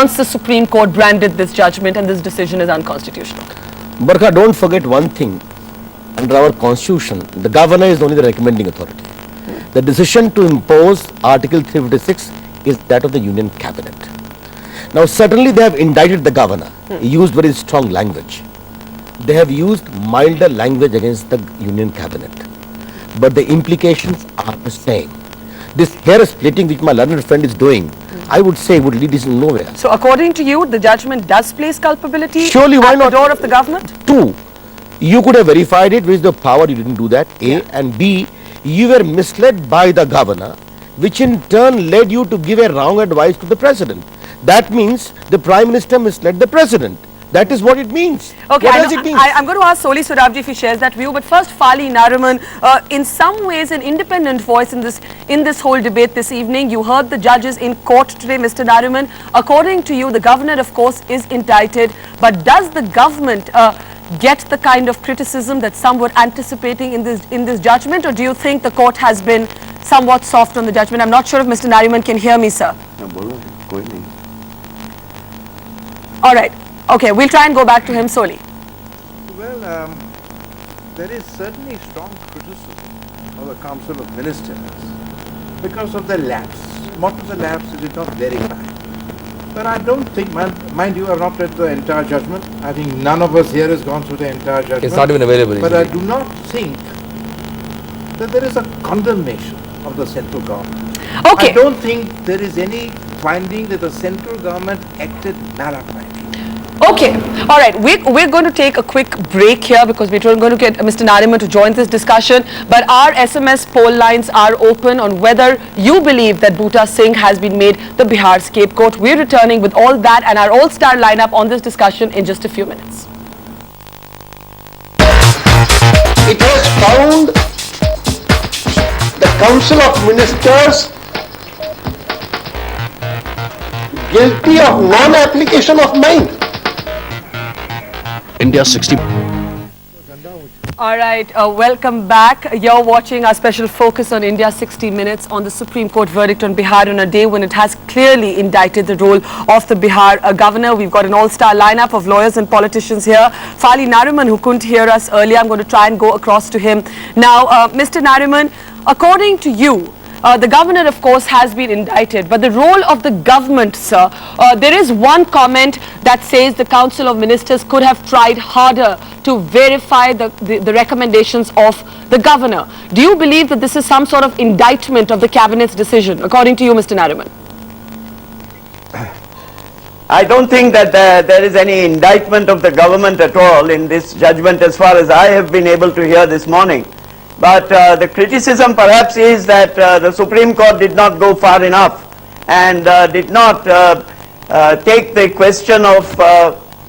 once the Supreme Court branded this judgment and this decision is unconstitutional? Barkha, don't forget one thing. Under our constitution, the governor is only the recommending authority. The decision to impose Article 356 is that of the Union Cabinet. Now, certainly they have indicted the governor. He used very strong language. They have used milder language against the Union Cabinet. But the implications are the same. This hair splitting which my learned friend is doing, I would say would lead us nowhere. So according to you, the judgment does place culpability Surely, why at not? the door of the government? Two, you could have verified it with the power, you didn't do that, A. And B, you were misled by the governor, which in turn led you to give a wrong advice to the president. That means the Prime Minister misled the president. That is what it means. Okay, what does it mean? I'm going to ask Soli Sorabji if he shares that view, but first Fali Nariman, in some ways an independent voice in this whole debate this evening. You heard the judges in court today, Mr. Nariman. According to you, the governor of course is indicted, but does the government get the kind of criticism that some were anticipating in this judgment, or do you think the court has been somewhat soft on the judgment? I'm not sure if Mr. Nariman can hear me, sir. All right. Okay, we'll try and go back to him, Soli. Well, there is certainly strong criticism of the Council of Ministers because of the lapse. What was the lapse? It did not verify. But I don't think, mind you, I have not read the entire judgment. I think none of us here has gone through the entire judgment. It's not even available. But I do not think that there is a condemnation of the central government. Okay. I don't think there is any finding that the central government acted maladroitly. Okay, all right, we're going to take a quick break here because we're going to get Mr. Nariman to join this discussion, but our SMS poll lines are open on whether you believe that Bhuta Singh has been made the Bihar scapegoat. We're returning with all that and our all-star lineup on this discussion in just a few minutes. It has found the Council of Ministers guilty of non-application of mind. India 60. All right, welcome back. You're watching our special focus on India 60 Minutes on the Supreme Court verdict on Bihar on a day when it has clearly indicted the role of the Bihar governor. We've got an all-star lineup of lawyers and politicians here. Fali Nariman, who couldn't hear us earlier, I'm going to try and go across to him. Now, Mr. Nariman, according to you, the governor, of course, has been indicted, but the role of the government, sir, there is one comment that says the Council of Ministers could have tried harder to verify the recommendations of the governor. Do you believe that this is some sort of indictment of the cabinet's decision, according to you, Mr. Nariman? I don't think that there is any indictment of the government at all in this judgment as far as I have been able to hear this morning. But the criticism perhaps is that the Supreme Court did not go far enough and did not take the question of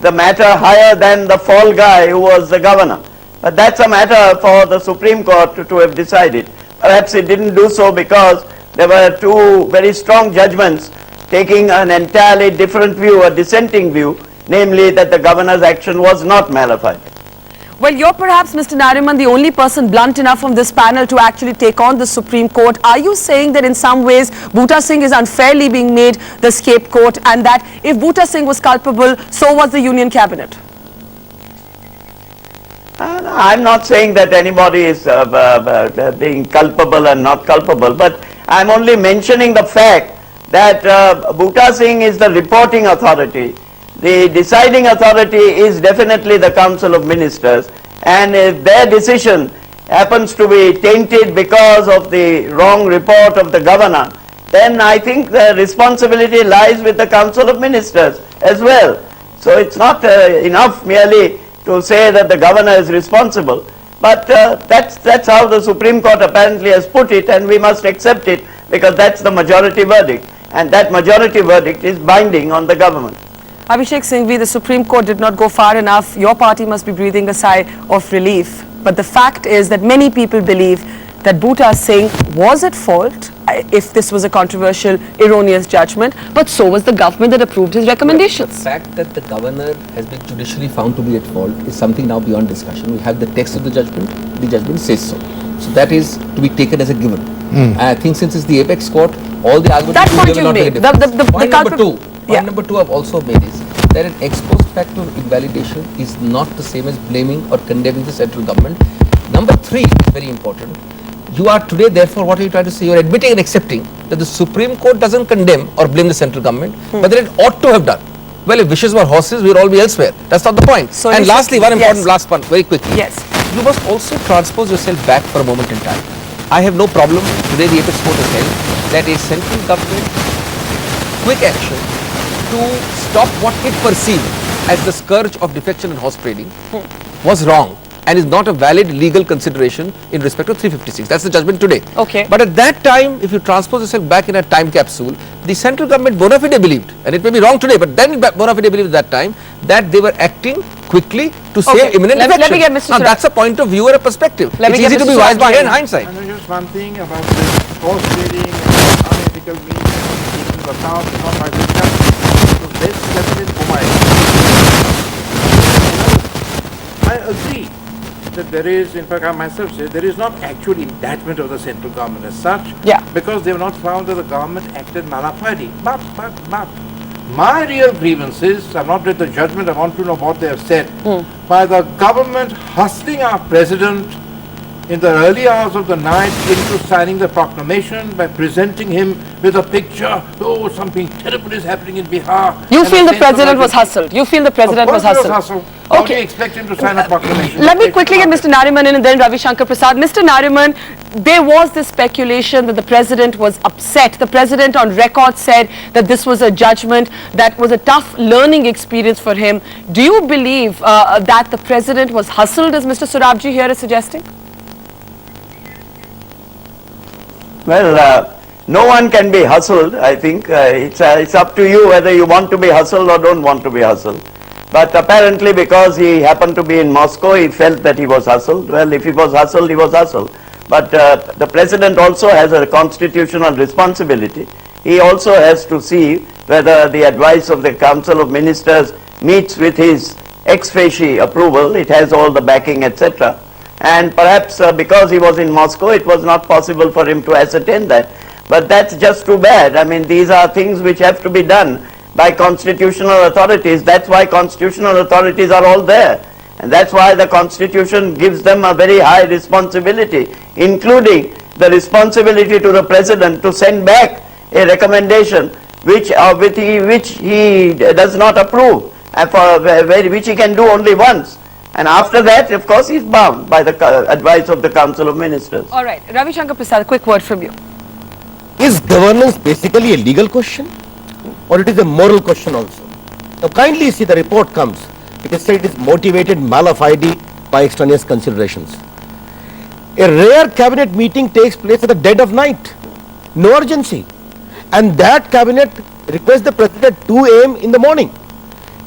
the matter higher than the fall guy who was the governor. But that's a matter for the Supreme Court to have decided. Perhaps it didn't do so because there were two very strong judgments taking an entirely different view, a dissenting view, namely that the governor's action was not malafide. Well, you're perhaps, Mr. Nariman, the only person blunt enough from this panel to actually take on the Supreme Court. Are you saying that in some ways Bhuta Singh is unfairly being made the scapegoat and that if Bhuta Singh was culpable, so was the Union Cabinet? I'm not saying that anybody is being culpable and not culpable, but I'm only mentioning the fact that Bhuta Singh is the reporting authority. The deciding authority is definitely the Council of Ministers, and if their decision happens to be tainted because of the wrong report of the governor, then I think the responsibility lies with the Council of Ministers as well. So it's not enough merely to say that the governor is responsible, but that's how the Supreme Court apparently has put it, and we must accept it because that's the majority verdict, and that majority verdict is binding on the government. Abhishek Singhvi, the Supreme Court did not go far enough. Your party must be breathing a sigh of relief. But the fact is that many people believe that Bhuta Singh was at fault if this was a controversial, erroneous judgment, but so was the government that approved his recommendations. The fact that the governor has been judicially found to be at fault is something now beyond discussion. We have the text of the judgment says so. So that is to be taken as a given. I think since it's the apex court, all the arguments That point you will not make a made. difference. Point number two, Point number 2 I've also made is that an ex post facto invalidation is not the same as blaming or condemning the central government. Number 3, very important. You are today, therefore, what are you trying to say? You are admitting and accepting that the Supreme Court doesn't condemn or blame the central government, but that it ought to have done. Well, if wishes were horses, we'd all be elsewhere. That's not the point. So and lastly, one important yes. last one, very quickly. Yes. You must also transpose yourself back for a moment in time. I have no problem, today the apex court has held that a central government quick action to stop what it perceived as the scourge of defection and horse trading was wrong and is not a valid legal consideration in respect of 356. That's the judgment today. Okay. But at that time, if you transpose yourself back in a time capsule, the central government bona fide believed, and it may be wrong today, but then bona fide believed at that time that they were acting quickly to save imminent defection. Let me get Mr. Now, Suraj. that's a point of view or a perspective. It's easy to be wise by in hindsight. And just one thing about this horse trading and unethical means taking the account is not by the judge. So this definitely I agree that there is, in fact I myself say, there is not actual indictment of the central government as such. Yeah. Because they have not found that the government acted mala fide. But, my real grievance is, I've not read the judgment, I want to know what they have said, by the government hustling our president in the early hours of the night into signing the proclamation by presenting him with a picture, oh, something terrible is happening in Bihar. You and feel a the sense of president was urgency. hustled. You feel the president was Of course hustled. he was hustled. How do Okay. you expect him to sign a proclamation? Let me quickly get Mr. Nariman in and then Ravi Shankar Prasad. Mr. Nariman, there was this speculation that the president was upset. The president on record said that this was a judgment that was a tough learning experience for him. Do you believe that the president was hustled, as Mr. Surabji here is suggesting? Well, no one can be hustled, I think. It's up to you whether you want to be hustled or don't want to be hustled. But apparently because he happened to be in Moscow, he felt that he was hustled. Well, if he was hustled, he was hustled. But the president also has a constitutional responsibility. He also has to see whether the advice of the Council of Ministers meets with his ex facie approval. It has all the backing, etc. And perhaps because he was in Moscow, it was not possible for him to ascertain that. But that's just too bad. I mean, these are things which have to be done by constitutional authorities. That's why constitutional authorities are all there. And that's why the Constitution gives them a very high responsibility, including the responsibility to the President to send back a recommendation which he does not approve, and which he can do only once. And after that, of course, he is bound by the advice of the Council of Ministers. All right. Ravi Shankar Prasad, a quick word from you. Is governance basically a legal question or it is a moral question also? Now kindly see the report comes. It is said it is motivated mala fide by extraneous considerations. A rare cabinet meeting takes place at the dead of night. No urgency. And that cabinet requests the president at 2 a.m. in the morning.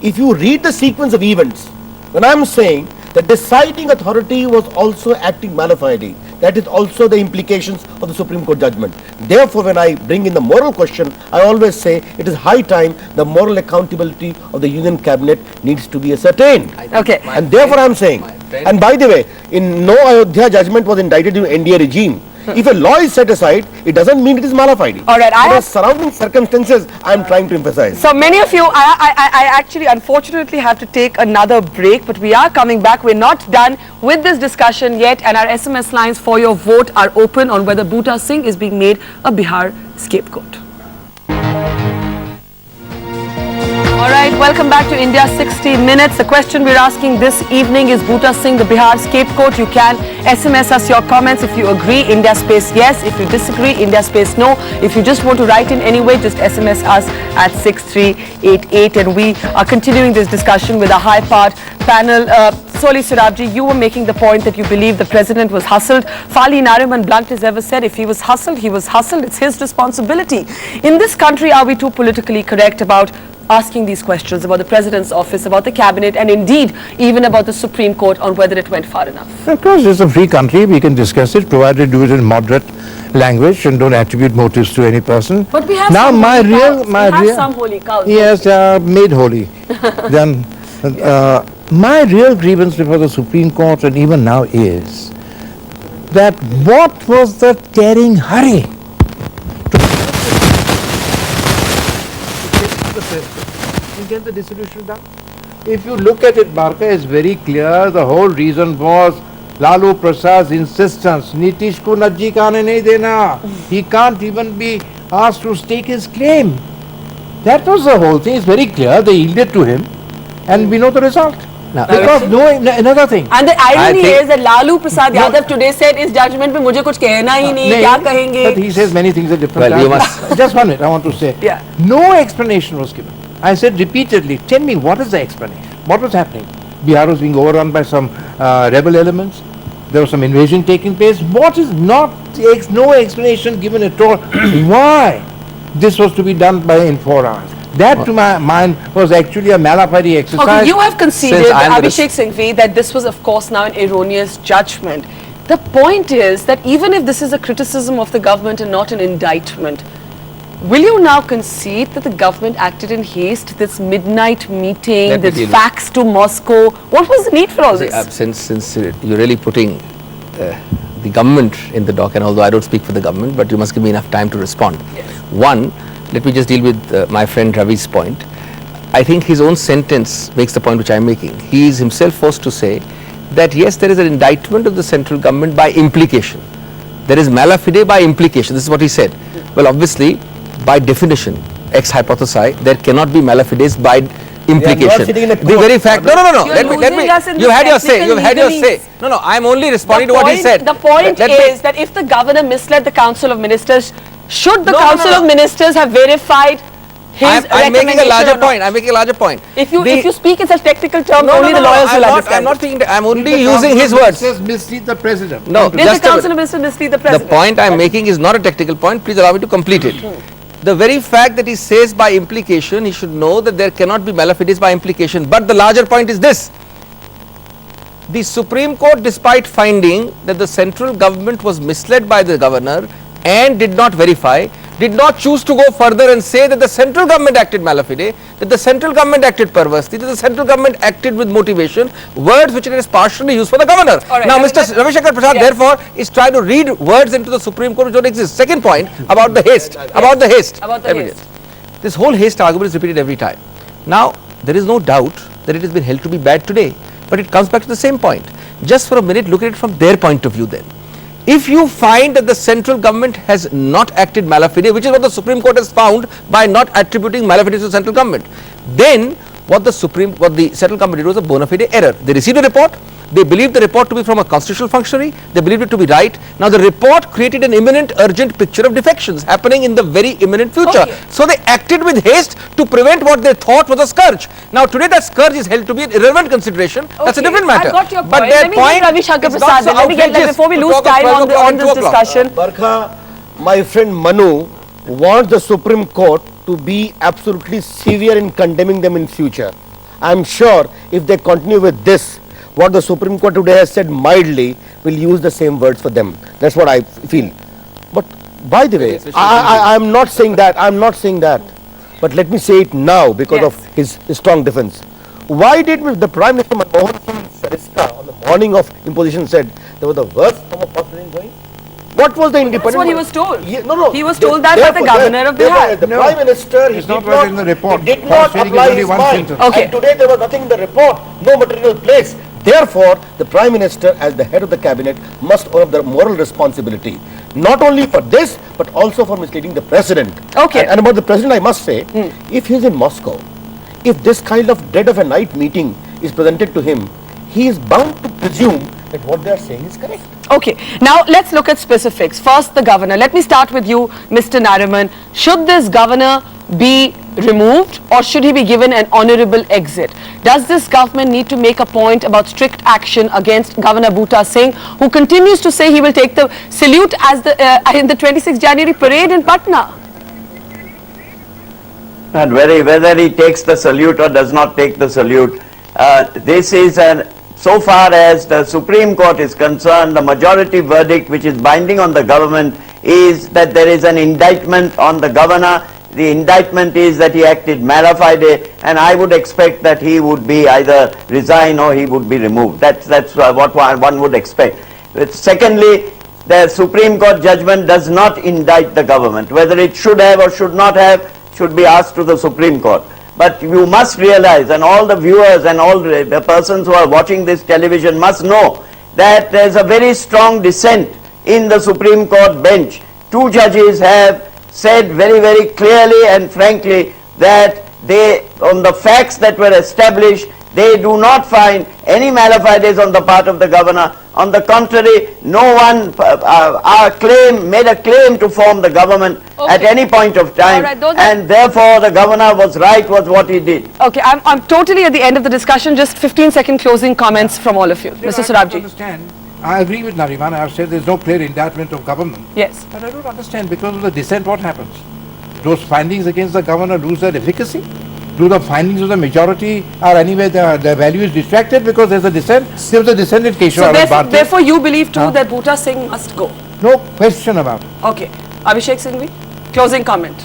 If you read the sequence of events, when I am saying the deciding authority was also acting mala fide, that is also the implications of the Supreme Court judgment. Therefore, when I bring in the moral question, I always say it is high time the moral accountability of the Union Cabinet needs to be ascertained. Okay. And therefore I am saying, and by the way, in no Ayodhya judgment was indicted in NDA regime. If a law is set aside, it doesn't mean it is mala fide. All right, I There are have- surrounding circumstances I am trying to emphasize. So many of you, I actually unfortunately have to take another break, but we are coming back. We're not done with this discussion yet, and our SMS lines for your vote are open on whether Bhuta Singh is being made a Bihar scapegoat. All right, welcome back to India 60 Minutes. The question we're asking this evening is Bhuta Singh the Bihar scapegoat? You can SMS us your comments if you agree, India space yes. If you disagree, India space no. If you just want to write in anyway, just SMS us at 6388. And we are continuing this discussion with a high-powered panel. Soli Surabji, you were making the point that you believe the president was hustled. Fali Nariman Blunt has ever said if he was hustled, he was hustled. It's his responsibility. In this country, are we too politically correct about asking these questions about the president's office, about the cabinet, and indeed even about the Supreme Court on whether it went far enough? Of course, it's a free country. We can discuss it, provided do it in moderate language and don't attribute motives to any person. But we have now some my holy real, cows. my We have real, some holy cows. yes, they are made holy. Then my real grievance before the Supreme Court and even now is that what was the tearing hurry? get the dissolution done. If you look at it, Barka, it's very clear. The whole reason was Lalu Prasad's insistence. Nitish ko najji kaane nahi dena. He can't even be asked to stake his claim. That was the whole thing. It's very clear. They yielded to him, and we know the result. Now, Because another thing. And the irony think- is that Lalu Prasad Yadav today said is judgment mein mujhe kuch कहना ही नहीं, Nahi, क्या कहेंगे? But he says many things at different Well, you times. Just 1 minute, I want to say. Yeah. No explanation was given. I said repeatedly, tell me what is the explanation? What was happening? Bihar was being overrun by some rebel elements. There was some invasion taking place. What is not, no explanation given at all. Why this was to be done in 4 hours? That to my mind was actually a malafide exercise. Okay, you have conceded, Since I am the Abhishek Singhvi, that this was of course now an erroneous judgment. The point is that even if this is a criticism of the government and not an indictment, will you now concede that the government acted in haste, this midnight meeting, Let me this deal with- fax to Moscow? What was the need for all See, this? since you're really putting the government in the dock, and although I don't speak for the government, but you must give me enough time to respond. One, let me just deal with my friend Ravi's point. I think his own sentence makes the point which I'm making. He is himself forced to say that yes, there is an indictment of the central government by implication. There is mala fide by implication. This is what he said. Well, obviously, by definition, ex hypothesi, there cannot be mala fides by implication. sitting in a The court. very fact. No. You're Let losing me. us in You this had your say. technical You had your say. legalese. No. I'm only responding to what he said. The point Let me- is that if the governor misled the Council of Ministers, should the No, Council no. of Ministers have verified his I'm making a recommendation larger or not? point. I'm making a larger point. If you The- speak in such technical terms, No, only the lawyers will understand. I'm not thinking. I'm only The using his Council of words. Ministers mislead the president. No, Did the just a Council minute. of Ministers mislead the The President? point I'm making is not a technical point. Please allow me to complete it. The very fact that he says by implication, he should know that there cannot be mala fides by implication. But the larger point is this. The Supreme Court, despite finding that the central government was misled by the governor and did not verify, did not choose to go further and say that the central government acted mala fide, that the central government acted perversely, that the central government acted with motivation, words which it is partially used for the governor. All right, Now, I mean, Mr. Ravi Shankar Prasad, yes. therefore, is trying to read words into the Supreme Court which don't exist. Second point about the haste. About the haste. About the Evidence. haste. This whole haste argument is repeated every time. Now, there is no doubt that it has been held to be bad today, but it comes back to the same point. Just for a minute, look at it from their point of view then. If you find that the central government has not acted mala fide, which is what the Supreme Court has found by not attributing mala fide to the central government, then what the central government did was a bona fide error. They received a report. They believed the report to be from a constitutional functionary. They believed it to be right. Now the report created an imminent, urgent picture of defections happening in the very imminent future. Okay. So they acted with haste to prevent what they thought was a scourge. Now today that scourge is held to be an irrelevant consideration. That's a Okay, different matter. I got your point. But their Let me point get Ravi Shankar is not Prasad. so Let me get that outrageous before we to lose talk of time 12 on o'clock and this 2 o'clock. discussion. Barkha, my friend Manu wants the Supreme Court to be absolutely severe in condemning them in future. I am sure if they continue with this, what the Supreme Court today has said mildly, will use the same words for them. That's what I feel. But by the way, I am not saying that. I am not saying that. But let me say it now because Yes. of his strong defense. Why did the Prime Minister Manmohan Singh Sariska on the morning of imposition said there was the worst form of posturing going? What was the independent? what he was told. No. He was told that by the governor of Bihar. The Prime Minister, he It's not did what in the report. he did not Posturing is apply only his one mind. sentence. Okay. And today there was nothing in the report, no material place. Therefore, the Prime Minister as the head of the cabinet must own the moral responsibility. Not only for this, but also for misleading the President. Okay. And about the President, I must say, if he is in Moscow, if this kind of dead of a night meeting is presented to him, he is bound to presume that what they are saying is correct. Okay, now let's look at specifics. First, the governor. Let me start with you, Mr. Nariman. Should this governor be removed or should he be given an honorable exit? Does this government need to make a point about strict action against Governor Bhuta Singh, who continues to say he will take the salute as in the 26th January parade in Patna? And whether he takes the salute or does not take the salute, this is so far as the Supreme Court is concerned, the majority verdict which is binding on the government is that there is an indictment on the governor. The indictment is that he acted mala fide, and I would expect that he would be either resign or he would be removed. That's what one would expect. But secondly, the Supreme Court judgment does not indict the government. Whether it should have or should not have should be asked to the Supreme Court. But you must realize, and all the viewers and all the persons who are watching this television must know, that there is a very strong dissent in the Supreme Court bench. Two judges have said very, very clearly and frankly that they, on the facts that were established, they do not find any malafide on the part of the governor. On the contrary, no one made a claim to form the government at any point of time, and therefore the governor was right with what he did. Okay, I'm totally at the end of the discussion. Just 15-second closing comments from all of you. Mr. I don't Surabji. understand. I agree with Nariman. I've said there's no clear indictment of government. Yes. But I don't understand, because of the dissent, what happens? Those findings against the governor lose their efficacy? Do the findings of the majority are anyway, their value is distracted because there's a dissent? There was a dissent in Keshwar Bharti. Therefore, you believe too that Bhuta Singh must go? No question about it. Okay. Abhishek Singhvi, closing comment.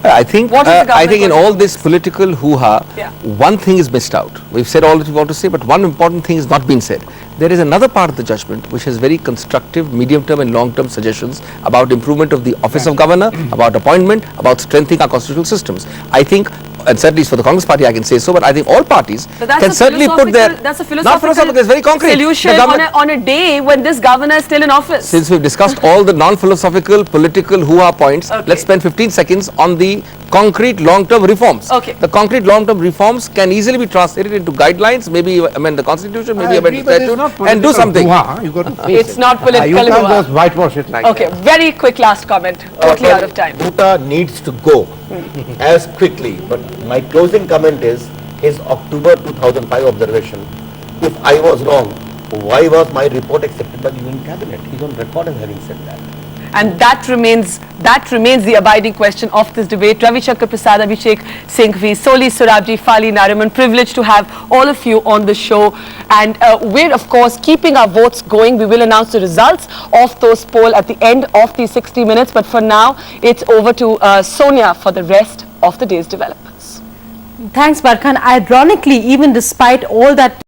I think What is the I think in government all going to this do? political hoo-ha, Yeah. one thing is missed out. We've said all that we want to say, but one important thing is not being said. There is another part of the judgment which has very constructive medium-term and long-term suggestions about improvement of the office of governor, about appointment, about strengthening our constitutional systems. I think, and certainly for the Congress party I can say so, but I think all parties But that's can a certainly put their... that's a Not philosophical, it's very concrete. The solution government- on a day when this governor is still in office. Since we've discussed all the non-philosophical, political hoo-ha points, Okay. let's spend 15 seconds on the concrete long-term reforms. Okay. The concrete long-term reforms can easily be translated into guidelines, maybe amend the constitution, maybe I amend agree, the but it's statute, not and do political something. hoo-ha. You got to face It's it. not political You can't hoo-ha. just whitewash it like Okay, that. very quick last comment. Totally out of time. Bhuta needs to go as quickly, but my closing comment is his October 2005 observation. If I was wrong, why was my report accepted by the Union Cabinet? He's on record as having said that. And that remains the abiding question of this debate. Ravi Shankar Prasad, Abhishek Singhvi, Soli Surabji, Fali Nariman, privileged to have all of you on the show. And we're of course keeping our votes going. We will announce the results of those poll at the end of the 60 minutes. But for now, it's over to Sonia for the rest of the day's developments. Thanks, Barkhan. Ironically, even despite all that